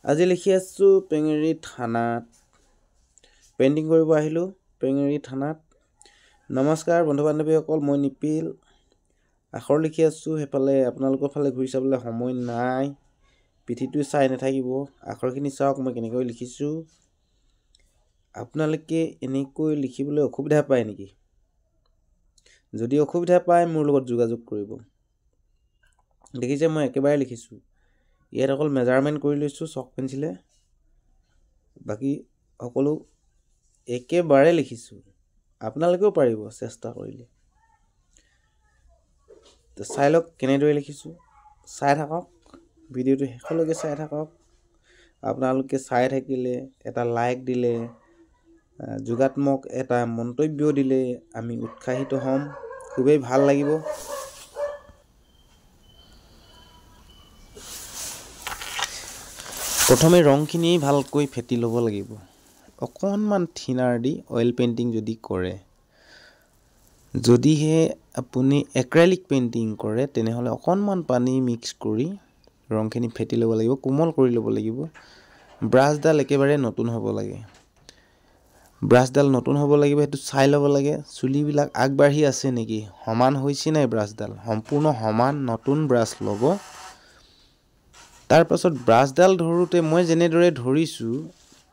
আজি লিখি আছো পেঙেৰি থানাত পেইন্টিং কৰিব আহিলো পেঙেৰি থানাত। নমস্কাৰ বন্ধু বান্ধৱীসকল, মই নিপিল আখৰ লিখি আছো। হেফালে আপোনালোকৰ ফালে ঘূৰি চাবলৈ সময় নাই, পিঠিটো চাই নাথাকিব, আখৰখিনি চাওক মই কেনেকৈ লিখিছো। আপোনালোকে এনেকৈ লিখিবলৈ অসুবিধা পায় নেকি? যদি অসুবিধা পায় মোৰ লগত যোগাযোগ কৰিব। দেখিছে মই একেবাৰে লিখিছো। ইয়াত অকল মেজাৰমেণ্ট কৰি লৈছো চক পেঞ্চিলে, বাকী সকলো একেবাৰে লিখিছো। আপোনালোকেও পাৰিব চেষ্টা কৰিলে। তো চাই লওক কেনেদৰে লিখিছো, চাই থাকক, ভিডিঅ'টো শেষলৈকে চাই থাকক। আপোনালোকে চাই থাকিলে এটা লাইক দিলে, যোগাত্মক এটা মন্তব্য দিলে আমি উৎসাহিত হ'ম, খুবেই ভাল লাগিব। প্ৰথমে ৰংখিনি ভালকৈ ফেটি ল'ব লাগিব। অকণমান থিনাৰ দি অইল পেইণ্টিং যদি কৰে, যদিহে আপুনি এক্ৰেলিক পেইণ্টিং কৰে তেনেহ'লে অকণমান পানী মিক্স কৰি ৰংখিনি ফেটি ল'ব লাগিব, কোমল কৰি ল'ব লাগিব। ব্ৰাছডাল একেবাৰে নতুন হ'ব লাগে, ব্ৰাছডাল নতুন হ'ব লাগিব, সেইটো চাই ল'ব লাগে। চুলিবিলাক আগবাঢ়ি আছে নেকি, সমান হৈছে নাই ব্ৰাছডাল, সম্পূৰ্ণ সমান নতুন ব্ৰাছ ল'ব। তাৰপাছত ব্ৰাছডাল ধৰোঁতে মই যেনেদৰে ধৰিছোঁ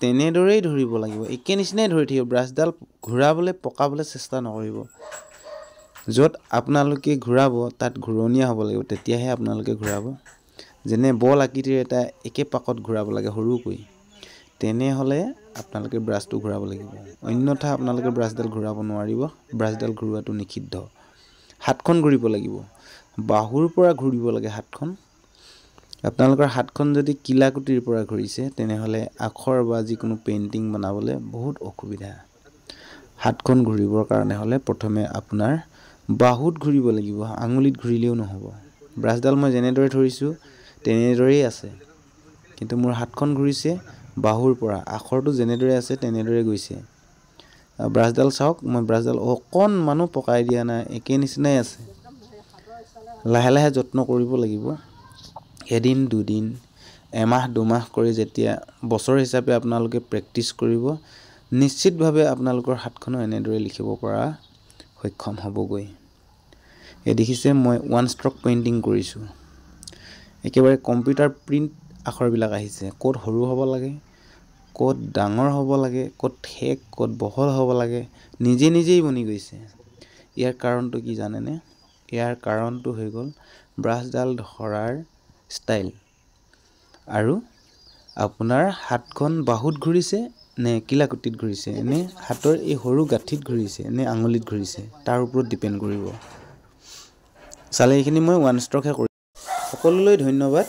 তেনেদৰেই ধৰিব লাগিব, একে নিচিনাই ধৰি থাকিব। ব্ৰাছডাল ঘূৰাবলৈ পকাবলৈ চেষ্টা নকৰিব। য'ত আপোনালোকে ঘূৰাব তাত ঘূৰণীয়া হ'ব লাগিব, তেতিয়াহে আপোনালোকে ঘূৰাব। যেনে বল আকৃতিৰ এটা একে পাকত ঘূৰাব লাগে সৰুকৈ, তেনেহ'লে আপোনালোকে ব্ৰাছটো ঘূৰাব লাগিব, অন্যথা আপোনালোকে ব্ৰাছডাল ঘূৰাব নোৱাৰিব। ব্ৰাছডাল ঘূৰোৱাটো নিষিদ্ধ। হাতখন ঘূৰিব লাগিব, বাহুৰ পৰা ঘূৰিব লাগে হাতখন। আপোনালোকৰ হাতখন যদি কিলাকুটিৰ পৰা ঘূৰিছে তেনেহ'লে আখৰ বা যিকোনো পেইণ্টিং বনাবলৈ বহুত অসুবিধা। হাতখন ঘূৰিবৰ কাৰণে হ'লে প্ৰথমে আপোনাৰ বাহুত ঘূৰিব লাগিব, আঙুলিত ঘূৰিলেও নহ'ব। ব্ৰাছডাল মই যেনেদৰে ধৰিছোঁ তেনেদৰেই আছে, কিন্তু মোৰ হাতখন ঘূৰিছে বাহুৰ পৰা, আখৰটো যেনেদৰে আছে তেনেদৰে গৈছে। ব্ৰাছডাল চাওক, মই ব্ৰাছডাল অকণমানো পকাই দিয়া নাই, একে নিচিনাই আছে। লাহে লাহে যত্ন কৰিব লাগিব। এদিন দুদিন এমাহ দুমাহ কৰি যেতিয়া বছৰ হিচাপে আপোনালোকে প্ৰেক্টিচ কৰিব, নিশ্চিতভাৱে আপোনালোকৰ হাতখনো এনেদৰে লিখিব পৰা সক্ষম হ'বগৈ। এই দেখিছে মই ওৱান ষ্ট্ৰক পেইণ্টিং কৰিছোঁ, একেবাৰে কম্পিউটাৰ প্ৰিণ্ট আখৰবিলাক আহিছে। ক'ত সৰু হ'ব লাগে, ক'ত ডাঙৰ হ'ব লাগে, ক'ত ঠেক ক'ত বহল হ'ব লাগে, নিজেই বনি গৈছে। ইয়াৰ কাৰণটো কি জানেনে? ইয়াৰ কাৰণটো হৈ গ'ল ব্ৰাছডাল ধৰাৰ ষ্টাইল আৰু আপোনাৰ হাতখন বাহুত ঘূৰিছে নে কিলাকুটিত ঘূৰিছে, নে হাতৰ এই সৰু গাঁঠিত ঘূৰিছে, নে আঙুলিত ঘূৰিছে, তাৰ ওপৰত ডিপেণ্ড কৰিব। চালে এইখিনি মই ওৱান ষ্ট্ৰকহে কৰিছোঁ। সকলোলৈ ধন্যবাদ।